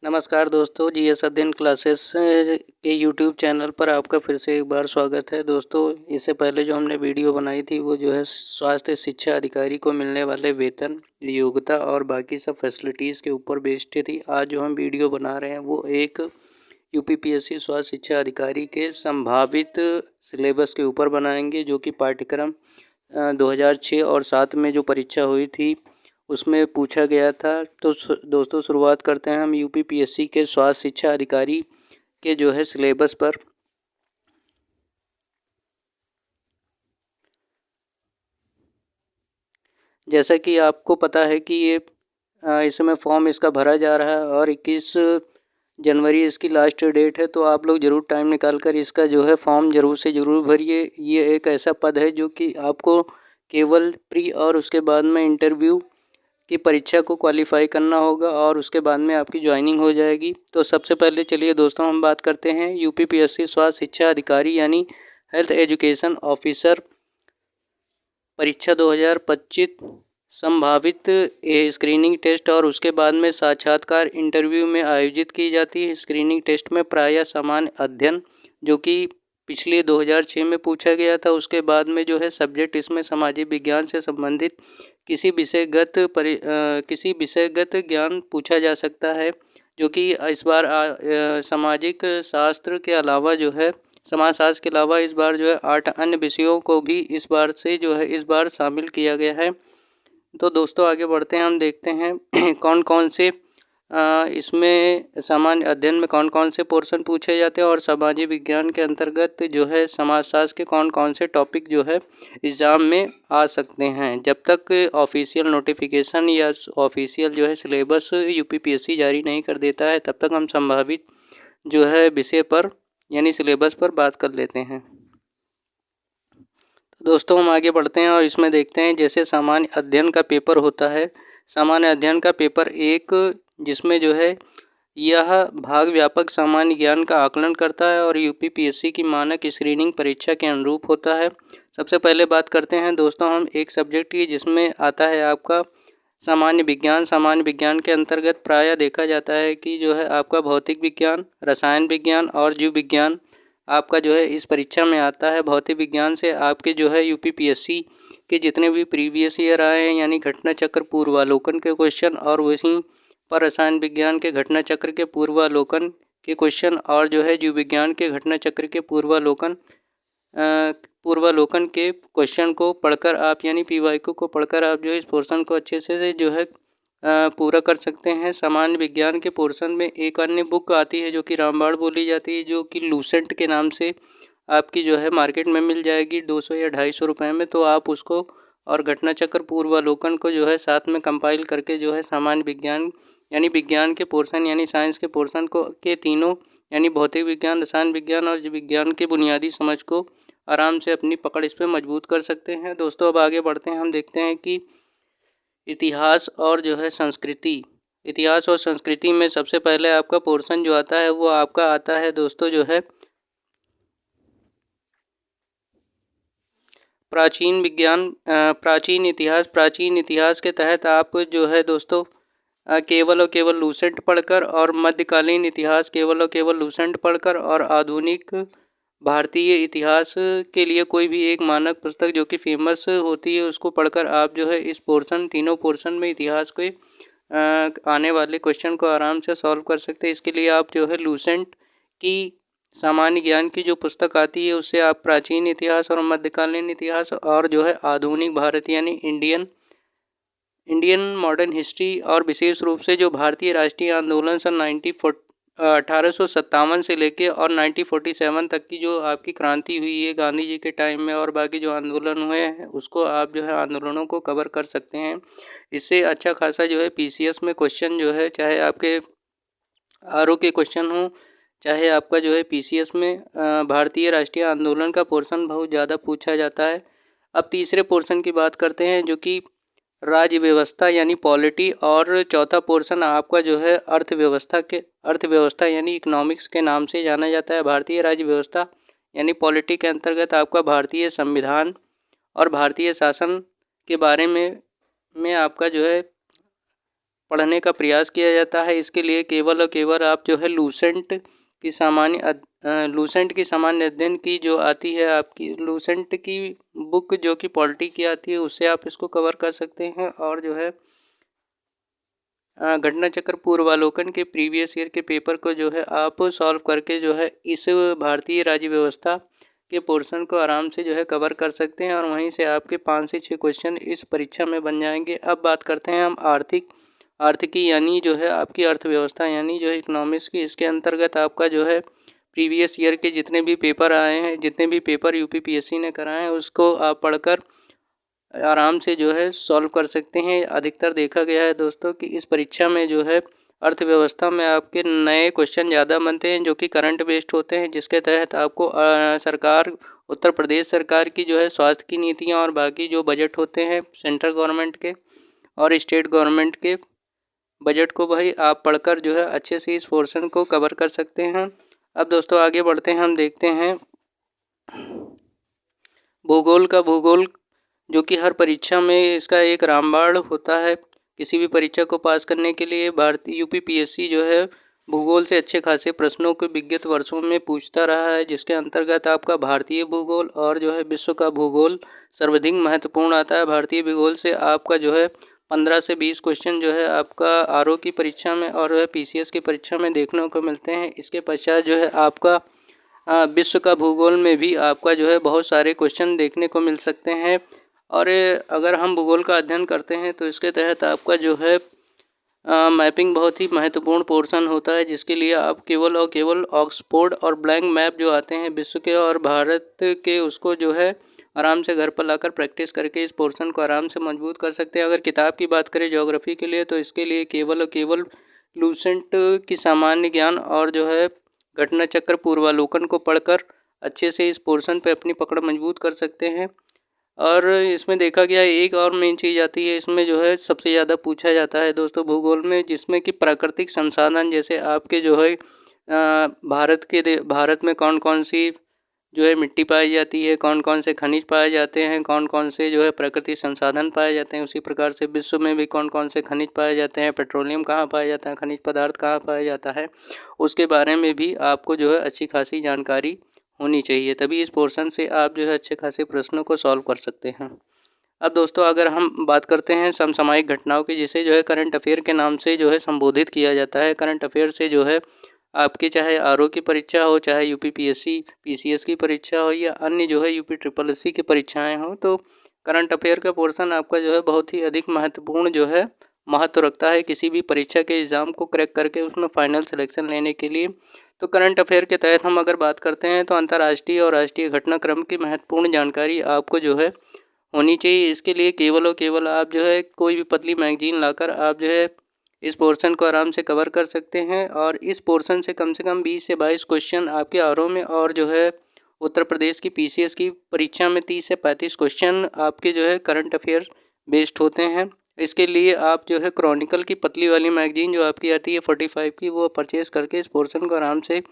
नमस्कार दोस्तों, जीएस अध्ययन क्लासेस के यूट्यूब चैनल पर आपका फिर से एक बार स्वागत है। दोस्तों, इससे पहले जो हमने वीडियो बनाई थी वो जो है स्वास्थ्य शिक्षा अधिकारी को मिलने वाले वेतन, योग्यता और बाकी सब फैसिलिटीज़ के ऊपर बेस्ड थी। आज जो हम वीडियो बना रहे हैं वो एक यूपीपीएससी स्वास्थ्य शिक्षा अधिकारी के संभावित सिलेबस के ऊपर बनाएंगे, जो कि पाठ्यक्रम 2006 और 7 में जो परीक्षा हुई थी उसमें पूछा गया था। तो दोस्तों, शुरुआत करते हैं हम यूपीपीएससी के स्वास्थ्य शिक्षा अधिकारी के जो है सिलेबस पर। जैसा कि आपको पता है कि ये इस समय फॉर्म इसका भरा जा रहा है और 21 जनवरी इसकी लास्ट डेट है। तो आप लोग ज़रूर टाइम निकाल कर इसका जो है फॉर्म ज़रूर से ज़रूर भरिए। ये एक ऐसा पद है जो कि आपको केवल प्री और उसके बाद में इंटरव्यू की परीक्षा को क्वालिफाई करना होगा और उसके बाद में आपकी ज्वाइनिंग हो जाएगी। तो सबसे पहले चलिए दोस्तों हम बात करते हैं यूपीपीएससी स्वास्थ्य शिक्षा अधिकारी यानी हेल्थ एजुकेशन ऑफिसर परीक्षा 2025 संभावित स्क्रीनिंग टेस्ट और उसके बाद में साक्षात्कार इंटरव्यू में आयोजित की जाती है। स्क्रीनिंग टेस्ट में प्रायः सामान्य अध्ययन, जो कि पिछले 2006 में पूछा गया था, उसके बाद में जो है सब्जेक्ट इसमें सामाजिक विज्ञान से संबंधित किसी विषयगत ज्ञान पूछा जा सकता है, जो कि इस बार सामाजिक शास्त्र के अलावा जो है समाजशास्त्र के अलावा इस बार जो है 8 अन्य विषयों को भी इस बार शामिल किया गया है। तो दोस्तों आगे बढ़ते हैं, हम देखते हैं कौन कौन से इसमें सामान्य अध्ययन में कौन कौन से पोर्शन पूछे जाते हैं और सामाजिक विज्ञान के अंतर्गत जो है समाजशास्त्र के कौन कौन से टॉपिक जो है एग्ज़ाम में आ सकते हैं। जब तक ऑफिशियल नोटिफिकेशन या ऑफिशियल जो है सिलेबस यूपीपीएससी जारी नहीं कर देता है, तब तक हम संभावित जो है विषय पर यानी सिलेबस पर बात कर लेते हैं। तो दोस्तों हम आगे बढ़ते हैं और इसमें देखते हैं जैसे सामान्य अध्ययन का पेपर होता है। सामान्य अध्ययन का पेपर एक, जिसमें जो है यह भाग व्यापक सामान्य ज्ञान का आकलन करता है और यूपीपीएससी की मानक स्क्रीनिंग परीक्षा के अनुरूप होता है। सबसे पहले बात करते हैं दोस्तों हम एक सब्जेक्ट की, जिसमें आता है आपका सामान्य विज्ञान। सामान्य विज्ञान के अंतर्गत प्रायः देखा जाता है कि जो है आपका भौतिक विज्ञान, रसायन विज्ञान और जीव विज्ञान आपका जो है इस परीक्षा में आता है। भौतिक विज्ञान से आपके जो है यूपीपीएससी के जितने भी प्रीवियस ईयर आए हैं यानी घटना चक्र पूर्वालोकन के क्वेश्चन, और वहीं पर रसायन विज्ञान के घटना चक्र के पूर्वालोकन के क्वेश्चन और जो है जीव विज्ञान के घटना चक्र के पूर्वालोकन के क्वेश्चन को पढ़कर आप यानी पीवाईक्यू को पढ़कर आप जो है इस पोर्शन को अच्छे से जो है पूरा कर सकते हैं। सामान्य विज्ञान के पोर्शन में एक अन्य बुक आती है जो कि रामबाण बोली जाती है, जो कि लूसेंट के नाम से आपकी जो है मार्केट में मिल जाएगी 200 या 250 रुपये में। तो आप उसको और घटना चक्र पूर्वालोकन को जो है साथ में कंपाइल करके जो है सामान्य विज्ञान यानी विज्ञान के पोर्शन यानी साइंस के पोर्शन को के तीनों यानी भौतिक विज्ञान, रसायन विज्ञान और जीव विज्ञान के बुनियादी समझ को आराम से अपनी पकड़ इस पर मजबूत कर सकते हैं। दोस्तों अब आगे बढ़ते हैं, हम देखते हैं कि इतिहास और जो है संस्कृति। इतिहास और संस्कृति में सबसे पहले आपका पोर्शन जो आता है वो आपका आता है दोस्तों जो है प्राचीन विज्ञान, प्राचीन इतिहास। प्राचीन इतिहास के तहत आप जो है दोस्तों केवल और केवल लूसेंट पढ़कर और मध्यकालीन इतिहास केवल और केवल लूसेंट पढ़कर और आधुनिक भारतीय इतिहास के लिए कोई भी एक मानक पुस्तक जो कि फेमस होती है उसको पढ़कर आप जो है इस पोर्शन तीनों पोर्शन में इतिहास के आने वाले क्वेश्चन को आराम से सॉल्व कर सकते हैं। इसके लिए आप जो है लूसेंट की सामान्य ज्ञान की जो पुस्तक आती है उससे आप प्राचीन इतिहास और मध्यकालीन इतिहास और जो है आधुनिक भारत यानी इंडियन मॉडर्न हिस्ट्री और विशेष रूप से जो भारतीय राष्ट्रीय आंदोलन सन 1857 से लेके और 1947 तक की जो आपकी क्रांति हुई है गांधी जी के टाइम में और बाकी जो आंदोलन हुए हैं उसको आप जो है आंदोलनों को कवर कर सकते हैं। इससे अच्छा खासा जो है पीसीएस में क्वेश्चन जो है चाहे आपके आरओ के क्वेश्चन हो चाहे आपका जो है पीसीएस में भारतीय राष्ट्रीय आंदोलन का पोर्शन बहुत ज़्यादा पूछा जाता है। अब तीसरे पोर्शन की बात करते हैं जो कि राज्य व्यवस्था यानी पॉलिटी, और चौथा पोर्शन आपका जो है अर्थव्यवस्था यानी इकोनॉमिक्स के नाम से जाना जाता है। भारतीय राज्य व्यवस्था यानी पॉलिटी के अंतर्गत आपका भारतीय संविधान और भारतीय शासन के बारे में आपका जो है पढ़ने का प्रयास किया जाता है। इसके लिए केवल और केवल आप जो है लूसेंट की सामान्य अध्ययन की जो आती है आपकी लूसेंट की बुक जो कि पॉलिटी की आती है उससे आप इसको कवर कर सकते हैं। और जो है घटना चक्र पूर्वालोकन के प्रीवियस ईयर के पेपर को जो है आप सॉल्व करके जो है इस भारतीय राज्य व्यवस्था के पोर्शन को आराम से जो है कवर कर सकते हैं और वहीं से आपके 5 से 6 क्वेश्चन इस परीक्षा में बन जाएंगे। अब बात करते हैं हम आर्थिकी यानी जो है आपकी अर्थव्यवस्था यानी जो है इकोनॉमिक्स की। इसके अंतर्गत आपका जो है प्रीवियस ईयर के जितने भी पेपर आए हैं, जितने भी पेपर यूपीपीएससी ने कराए हैं उसको आप पढ़कर आराम से जो है सॉल्व कर सकते हैं। अधिकतर देखा गया है दोस्तों कि इस परीक्षा में जो है अर्थव्यवस्था में आपके नए क्वेश्चन ज़्यादा बनते हैं जो कि करंट बेस्ड होते हैं, जिसके तहत आपको सरकार उत्तर प्रदेश सरकार की जो है स्वास्थ्य की नीतियाँ और बाकी जो बजट होते हैं सेंट्रल गवर्नमेंट के और स्टेट गवर्नमेंट के बजट को भाई आप पढ़कर जो है अच्छे से इस पोर्शन को कवर कर सकते हैं। अब दोस्तों आगे बढ़ते हैं, हम देखते हैं भूगोल जो कि हर परीक्षा में इसका एक रामबाण होता है। किसी भी परीक्षा को पास करने के लिए भारतीय यूपीपीएससी जो है भूगोल से अच्छे खासे प्रश्नों को विगत वर्षों में पूछता रहा है, जिसके अंतर्गत आपका भारतीय भूगोल और जो है विश्व का भूगोल सर्वाधिक महत्वपूर्ण आता है। भारतीय भूगोल से आपका जो है 15 से 20 क्वेश्चन जो है आपका आरओ की परीक्षा में और पीसीएस की परीक्षा में देखने को मिलते हैं। इसके पश्चात जो है आपका विश्व का भूगोल में भी आपका जो है बहुत सारे क्वेश्चन देखने को मिल सकते हैं। और अगर हम भूगोल का अध्ययन करते हैं तो इसके तहत आपका जो है मैपिंग बहुत ही महत्वपूर्ण पोर्शन होता है, जिसके लिए आप केवल और केवल ऑक्सफोर्ड और ब्लैंक मैप जो आते हैं विश्व के और भारत के उसको जो है आराम से घर पर लाकर प्रैक्टिस करके इस पोर्शन को आराम से मजबूत कर सकते हैं। अगर किताब की बात करें ज्योग्राफी के लिए तो इसके लिए केवल और केवल लूसेंट की सामान्य ज्ञान और जो है घटना चक्र पूर्वालोकन को पढ़कर अच्छे से इस पोर्शन पे अपनी पकड़ मजबूत कर सकते हैं। और इसमें देखा गया एक और मेन चीज़ आती है, इसमें जो है सबसे ज़्यादा पूछा जाता है दोस्तों भूगोल में, जिसमें कि प्राकृतिक संसाधन जैसे आपके जो है भारत में कौन कौन सी जो है मिट्टी पाई जाती है, कौन कौन से खनिज पाए जाते हैं, कौन कौन से जो है प्राकृतिक संसाधन पाए जाते हैं। उसी प्रकार से विश्व में भी कौन कौन से खनिज पाए जाते हैं, पेट्रोलियम कहाँ पाया जाता है, खनिज पदार्थ कहाँ पाया जाता है, उसके बारे में भी आपको जो है अच्छी खासी जानकारी होनी चाहिए। तभी इस पोर्शन से आप जो है अच्छे खासे प्रश्नों को सॉल्व कर सकते हैं। अब दोस्तों अगर हम बात करते हैं समसामयिक घटनाओं की, जिसे जो है करंट अफेयर के नाम से जो है संबोधित किया जाता है। करंट अफेयर से जो है आपकी चाहे आरओ की परीक्षा हो, चाहे यूपीपीएससी पीसीएस की परीक्षा हो या अन्य जो है यूपी ट्रिपल एससी की परीक्षाएं हो, तो करंट अफेयर का पोर्शन आपका जो है बहुत ही अधिक महत्वपूर्ण जो है महत्व रखता है किसी भी परीक्षा के एग्ज़ाम को क्रैक करके उसमें फाइनल सिलेक्शन लेने के लिए। तो करंट अफेयर के तहत हम अगर बात करते हैं तो अंतर्राष्ट्रीय और राष्ट्रीय घटनाक्रम की महत्वपूर्ण जानकारी आपको जो है होनी चाहिए। इसके लिए केवल और केवल आप जो है कोई भी पतली मैगजीन लाकर आप जो है इस पोर्शन को आराम से कवर कर सकते हैं। और इस पोर्शन से कम 20 से 22 क्वेश्चन आपके आरओ में और जो है उत्तर प्रदेश की पीसीएस की परीक्षा में 30 से 35 क्वेश्चन आपके जो है करंट अफेयर बेस्ड होते हैं। इसके लिए आप जो है क्रॉनिकल की पतली वाली मैगजीन जो आपकी आती है 45 की, वो परचेज़ करके इस पोर्शन को आराम से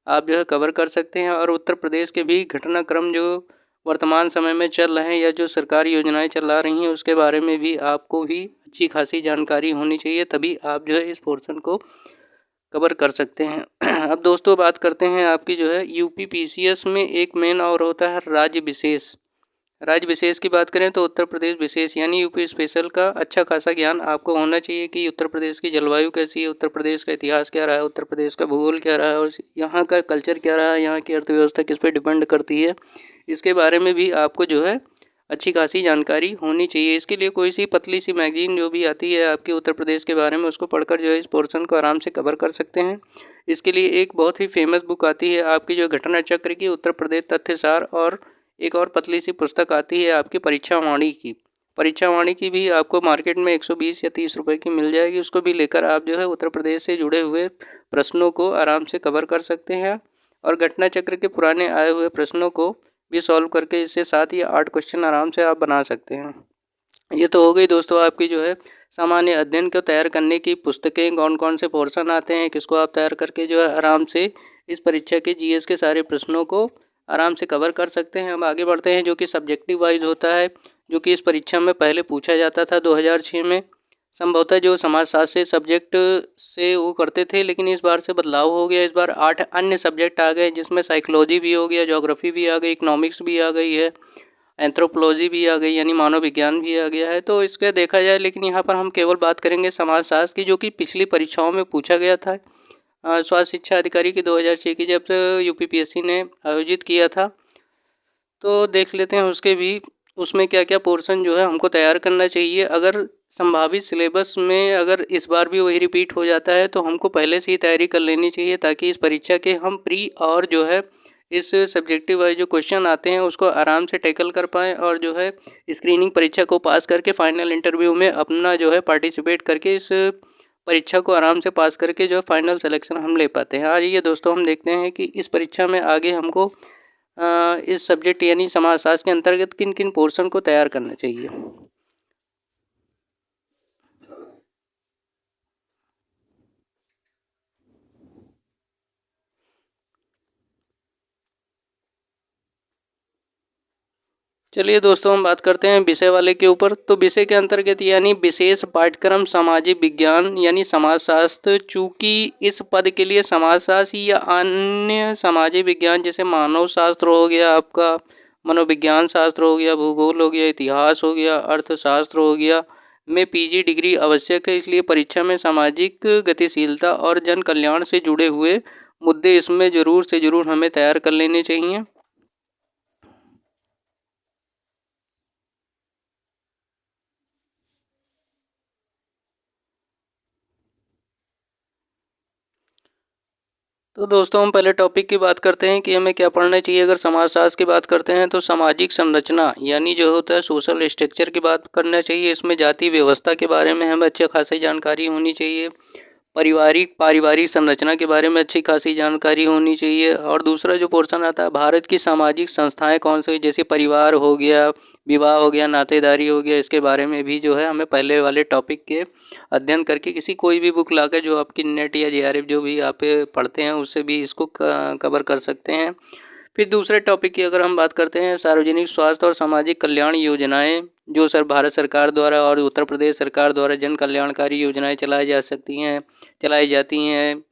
आप जो है कवर कर सकते हैं। और उत्तर प्रदेश के भी घटनाक्रम जो वर्तमान समय में चल रहे हैं या जो सरकारी योजनाएं चला रही हैं उसके बारे में भी आपको भी अच्छी खासी जानकारी होनी चाहिए, तभी आप जो है इस पोर्शन को कवर कर सकते हैं। अब दोस्तों बात करते हैं आपकी जो है यूपी पीसीएस में एक मेन और होता है राज्य विशेष। राज्य विशेष की बात करें तो उत्तर प्रदेश विशेष यानी यूपी स्पेशल का अच्छा खासा ज्ञान आपको होना चाहिए कि उत्तर प्रदेश की जलवायु कैसी है, उत्तर प्रदेश का इतिहास क्या रहा है, उत्तर प्रदेश का भूगोल क्या रहा है और यहाँ का कल्चर क्या रहा है, यहाँ की अर्थव्यवस्था किस पे डिपेंड करती है, इसके बारे में भी आपको जो है अच्छी खासी जानकारी होनी चाहिए। इसके लिए कोई सी पतली सी मैगजीन जो भी आती है आपके उत्तर प्रदेश के बारे में उसको पढ़कर जो है इस पोर्शन को आराम से कवर कर सकते हैं। इसके लिए एक बहुत ही फेमस बुक आती है आपकी जो घटना चक्र की उत्तर प्रदेश तथ्यसार, और एक और पतली सी पुस्तक आती है आपकी परीक्षावाणी की। परीक्षावाणी की भी आपको मार्केट में 120 या 30 रुपए की मिल जाएगी। उसको भी लेकर आप जो है उत्तर प्रदेश से जुड़े हुए प्रश्नों को आराम से कवर कर सकते हैं और घटना चक्र के पुराने आए हुए प्रश्नों को भी सॉल्व करके इससे 7 या 8 क्वेश्चन आराम से आप बना सकते हैं। ये तो हो गई दोस्तों आपकी जो है सामान्य अध्ययन को तैयार करने की पुस्तकें, कौन कौन से पोर्शन आते हैं, किसको आप तैयार करके जो है आराम से इस परीक्षा के जीएस के सारे प्रश्नों को आराम से कवर कर सकते हैं। हम आगे बढ़ते हैं जो कि सब्जेक्टिव वाइज होता है, जो कि इस परीक्षा में पहले पूछा जाता था 2006 में। संभवतः जो समाजशास्त्र से सब्जेक्ट से वो करते थे, लेकिन इस बार से बदलाव हो गया। इस बार 8 अन्य सब्जेक्ट आ गए, जिसमें साइकोलॉजी भी हो गया, ज्योग्राफी भी आ गई, इकोनॉमिक्स भी आ गई है, एंथ्रोपोलॉजी भी आ गई यानी मानव विज्ञान भी आ गया है। तो इसका देखा जाए, लेकिन यहाँ पर हम केवल बात करेंगे समाजशास्त्र की, जो कि पिछली परीक्षाओं में पूछा गया था। स्वास्थ्य शिक्षा अधिकारी की 2006 की जब यूपीपीएससी ने आयोजित किया था। तो देख लेते हैं उसके भी, उसमें क्या क्या पोर्शन जो है हमको तैयार करना चाहिए। अगर संभावित सिलेबस में अगर इस बार भी वही रिपीट हो जाता है, तो हमको पहले से ही तैयारी कर लेनी चाहिए, ताकि इस परीक्षा के हम प्री और जो है इस सब्जेक्टिव वाइज जो क्वेश्चन आते हैं उसको आराम से टैकल कर पाएँ, और जो है स्क्रीनिंग परीक्षा को पास करके फाइनल इंटरव्यू में अपना जो है पार्टिसिपेट करके इस परीक्षा को आराम से पास करके जो फाइनल सिलेक्शन हम ले पाते हैं। आइए दोस्तों, हम देखते हैं कि इस परीक्षा में आगे हमको इस सब्जेक्ट यानी समाजशास्त्र के अंतर्गत किन किन पोर्शन को तैयार करना चाहिए। चलिए दोस्तों, हम बात करते हैं विषय वाले के ऊपर। तो विषय के अंतर्गत यानी विशेष पाठ्यक्रम सामाजिक विज्ञान यानी समाजशास्त्र। चूँकि इस पद के लिए समाजशास्त्र या अन्य सामाजिक विज्ञान जैसे मानव शास्त्र हो गया, आपका मनोविज्ञान शास्त्र हो गया, भूगोल हो गया, इतिहास हो गया, अर्थशास्त्र हो गया, में पीजी डिग्री आवश्यक है। इसलिए परीक्षा में सामाजिक गतिशीलता और जन कल्याण से जुड़े हुए मुद्दे इसमें ज़रूर से ज़रूर हमें तैयार कर लेने चाहिए। तो दोस्तों, हम पहले टॉपिक की बात करते हैं कि हमें क्या पढ़ना चाहिए। अगर समाजशास्त्र की बात करते हैं तो सामाजिक संरचना यानी जो होता है सोशल स्ट्रक्चर की बात करना चाहिए। इसमें जाति व्यवस्था के बारे में हमें अच्छी खासी जानकारी होनी चाहिए। पारिवारिक संरचना के बारे में अच्छी खासी जानकारी होनी चाहिए। और दूसरा जो पोर्शन आता है, भारत की सामाजिक संस्थाएं कौन सी, जैसे परिवार हो गया, विवाह हो गया, नातेदारी हो गया, इसके बारे में भी जो है हमें पहले वाले टॉपिक के अध्ययन करके किसी कोई भी बुक लाकर जो आपकी नेट या जेआरएफ जो भी आप पढ़ते हैं उससे भी इसको कवर कर सकते हैं। फिर दूसरे टॉपिक की अगर हम बात करते हैं, सार्वजनिक स्वास्थ्य और सामाजिक कल्याण योजनाएं जो भारत सरकार द्वारा और उत्तर प्रदेश सरकार द्वारा जन कल्याणकारी योजनाएं चलाई जाती हैं,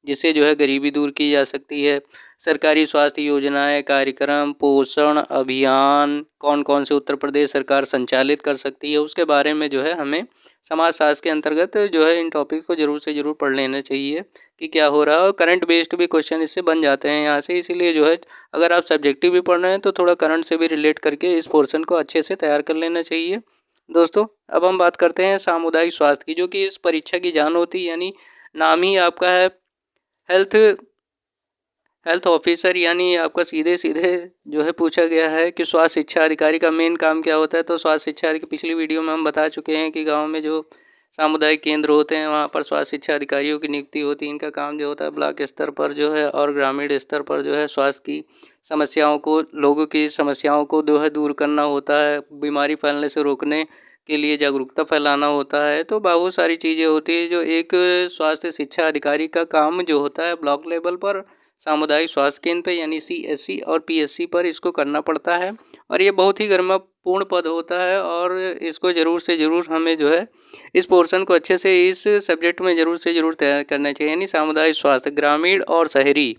जिससे जो है गरीबी दूर की जा सकती है। सरकारी स्वास्थ्य योजनाएं, कार्यक्रम, पोषण अभियान कौन कौन से उत्तर प्रदेश सरकार संचालित कर सकती है, उसके बारे में जो है हमें समाजशास्त्र के अंतर्गत जो है इन टॉपिक को ज़रूर से ज़रूर पढ़ लेना चाहिए कि क्या हो रहा है। और करंट बेस्ड भी क्वेश्चन इससे बन जाते हैं यहाँ से, इसीलिए जो है अगर आप सब्जेक्टिव भी पढ़ रहे हैं तो थोड़ा करंट से भी रिलेट करके इस पोर्शन को अच्छे से तैयार कर लेना चाहिए। दोस्तों, अब हम बात करते हैं सामुदायिक स्वास्थ्य की, जो कि इस परीक्षा की जान होती है। यानी नाम ही आपका है हेल्थ हेल्थ ऑफिसर, यानी आपका सीधे सीधे जो है पूछा गया है कि स्वास्थ्य शिक्षा अधिकारी का मेन काम क्या होता है। तो स्वास्थ्य शिक्षा की पिछली वीडियो में हम बता चुके हैं कि गांव में जो सामुदायिक केंद्र होते हैं वहां पर स्वास्थ्य शिक्षा अधिकारियों की नियुक्ति होती है। इनका काम जो होता है ब्लॉक स्तर पर जो है और ग्रामीण स्तर पर जो है स्वास्थ्य की समस्याओं को, लोगों की समस्याओं को जो है दूर करना होता है, बीमारी फैलने से रोकने के लिए जागरूकता फैलाना होता है। तो बहुत सारी चीज़ें होती है जो एक स्वास्थ्य शिक्षा अधिकारी का काम जो होता है ब्लॉक लेवल पर सामुदायिक स्वास्थ्य केंद्र पे यानी सीएससी और पीएससी पर इसको करना पड़ता है। और ये बहुत ही गरिमापूर्ण पद होता है, और इसको ज़रूर से ज़रूर हमें जो है इस पोर्शन को अच्छे से इस सब्जेक्ट में ज़रूर से ज़रूर तैयार करना चाहिए। यानी सामुदायिक स्वास्थ्य, ग्रामीण और शहरी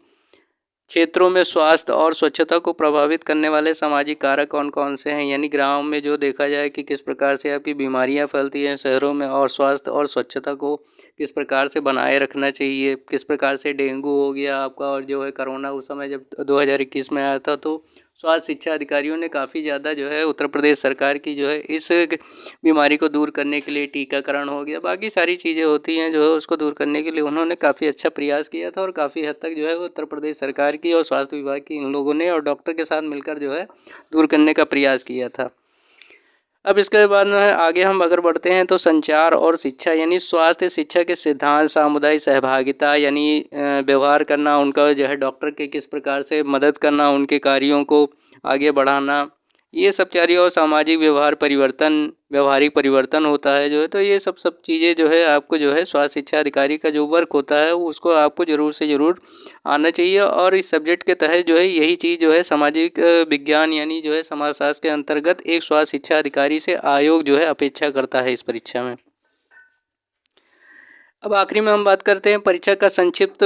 क्षेत्रों में स्वास्थ्य और स्वच्छता को प्रभावित करने वाले सामाजिक कारक कौन कौन से हैं। यानी गाँव में जो देखा जाए कि किस प्रकार से आपकी बीमारियां फैलती हैं, शहरों में और स्वास्थ्य और स्वच्छता को किस प्रकार से बनाए रखना चाहिए, किस प्रकार से डेंगू हो गया आपका, और जो है कोरोना उस समय जब 2021 में आया था, तो स्वास्थ्य शिक्षा अधिकारियों ने काफ़ी ज़्यादा जो है उत्तर प्रदेश सरकार की जो है इस बीमारी को दूर करने के लिए टीकाकरण हो गया, बाकी सारी चीज़ें होती हैं जो है उसको दूर करने के लिए उन्होंने काफ़ी अच्छा प्रयास किया था। और काफ़ी हद तक जो है उत्तर प्रदेश सरकार की और स्वास्थ्य विभाग की इन लोगों ने और डॉक्टर के साथ मिलकर जो है दूर करने का प्रयास किया था। अब इसके बाद में आगे हम अगर बढ़ते हैं तो संचार और शिक्षा यानी स्वास्थ्य शिक्षा के सिद्धांत, सामुदायिक सहभागिता यानी व्यवहार करना, उनका जो है डॉक्टर के किस प्रकार से मदद करना, उनके कार्यों को आगे बढ़ाना, ये सब चाहिए। और सामाजिक व्यवहारिक परिवर्तन होता है जो है, तो ये सब चीज़ें जो है आपको जो है स्वास्थ्य शिक्षा अधिकारी का जो वर्क होता है उसको आपको ज़रूर से ज़रूर आना चाहिए। और इस सब्जेक्ट के तहत जो है यही चीज़ जो है सामाजिक विज्ञान यानी जो है समाजशास्त्र के अंतर्गत एक स्वास्थ्य शिक्षा अधिकारी से आयोग जो है अपेक्षा करता है इस परीक्षा में। अब आखिरी में हम बात करते हैं परीक्षा का संक्षिप्त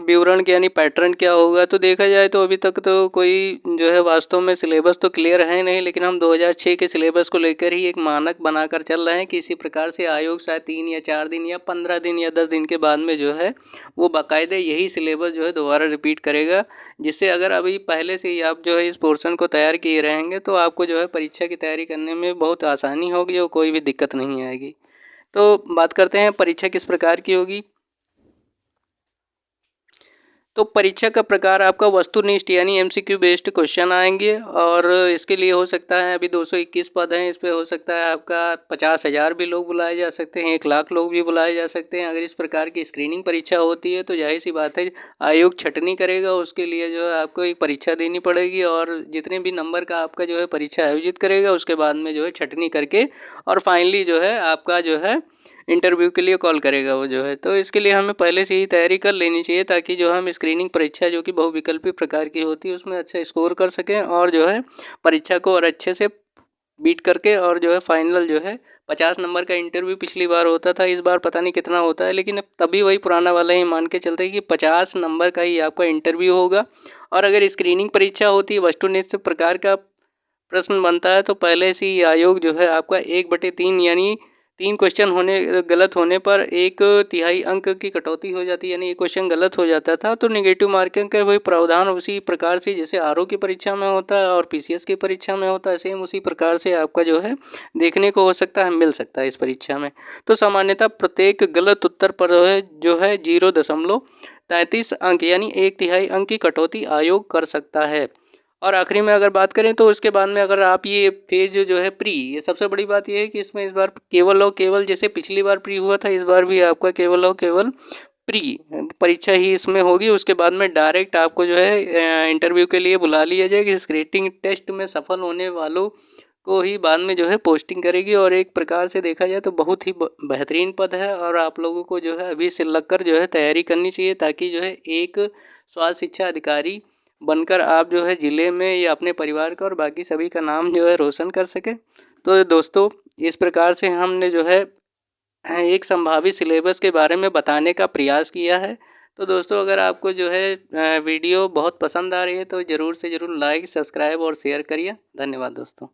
विवरण की, यानी पैटर्न क्या होगा। तो देखा जाए तो अभी तक तो कोई जो है वास्तव में सिलेबस तो क्लियर है नहीं, लेकिन हम 2006 के सिलेबस को लेकर ही एक मानक बनाकर चल रहे हैं कि इसी प्रकार से आयोग शायद 3 या 4 दिन या 15 दिन या 10 दिन के बाद में जो है वो बाकायदे यही सिलेबस जो है दोबारा रिपीट करेगा, जिससे अगर अभी पहले से ही आप जो है इस पोर्शन को तैयार किए रहेंगे तो आपको जो है परीक्षा की तैयारी करने में बहुत आसानी होगी और कोई भी दिक्कत नहीं आएगी। तो बात करते हैं परीक्षा किस प्रकार की होगी। तो परीक्षा का प्रकार आपका वस्तुनिष्ठ यानी एमसीक्यू बेस्ड क्वेश्चन आएंगे, और इसके लिए हो सकता है अभी 221 पद हैं, इस पे हो सकता है आपका 50,000 भी लोग बुलाए जा सकते हैं, 1,00,000 लोग भी बुलाए जा सकते हैं। अगर इस प्रकार की स्क्रीनिंग परीक्षा होती है तो जाहिर सी बात है आयोग छटनी करेगा, उसके लिए जो है आपको एक परीक्षा देनी पड़ेगी, और जितने भी नंबर का आपका जो है परीक्षा आयोजित करेगा उसके बाद में जो है छटनी करके और फाइनली जो है आपका जो है इंटरव्यू के लिए कॉल करेगा वो जो है। तो इसके लिए हमें पहले से ही तैयारी कर लेनी चाहिए, ताकि जो हम स्क्रीनिंग परीक्षा जो कि बहुविकल्पी प्रकार की होती है उसमें अच्छा स्कोर कर सकें, और जो है परीक्षा को और अच्छे से बीट करके, और जो है फाइनल जो है 50 नंबर का इंटरव्यू पिछली बार होता था, इस बार पता नहीं कितना होता है, लेकिन अब तभी वही पुराना वाला ही मान के चलते हैं कि 50 नंबर का ही आपका इंटरव्यू होगा। और अगर स्क्रीनिंग परीक्षा होती है वस्तुनिष्ठ प्रकार का प्रश्न बनता है तो पहले से ही आयोग जो है आपका 1/3 यानी 3 क्वेश्चन गलत होने पर 1/3 अंक की कटौती हो जाती है, यानी एक क्वेश्चन गलत हो जाता था तो नेगेटिव मार्किंग का वही प्रावधान उसी प्रकार से जैसे आरओ की परीक्षा में होता है और पीसीएस की परीक्षा में होता है, सेम उसी प्रकार से आपका जो है देखने को हो सकता है, मिल सकता है इस परीक्षा में। तो सामान्यतः प्रत्येक गलत उत्तर पर जो है 0.33 अंक यानी 1/3 अंक की कटौती आयोग कर सकता है। और आखिरी में अगर बात करें तो उसके बाद में अगर आप ये फेज जो है प्री, ये सबसे बड़ी बात ये है कि इसमें इस बार केवल और केवल जैसे पिछली बार प्री हुआ था, इस बार भी आपका केवल और केवल प्री परीक्षा ही इसमें होगी। उसके बाद में डायरेक्ट आपको जो है इंटरव्यू के लिए बुला लिया जाएगा। इस रेटिंग टेस्ट में सफल होने वालों को ही बाद में जो है पोस्टिंग करेगी, और एक प्रकार से देखा जाए तो बहुत ही बेहतरीन पद है, और आप लोगों को जो है अभी से लगकर जो है तैयारी करनी चाहिए, ताकि जो है एक स्वास्थ्य शिक्षा अधिकारी बनकर आप जो है ज़िले में या अपने परिवार का और बाकी सभी का नाम जो है रोशन कर सकें। तो दोस्तों इस प्रकार से हमने जो है एक संभावित सिलेबस के बारे में बताने का प्रयास किया है। तो दोस्तों अगर आपको जो है वीडियो बहुत पसंद आ रही है तो ज़रूर से ज़रूर लाइक, सब्सक्राइब और शेयर करिए। धन्यवाद दोस्तों।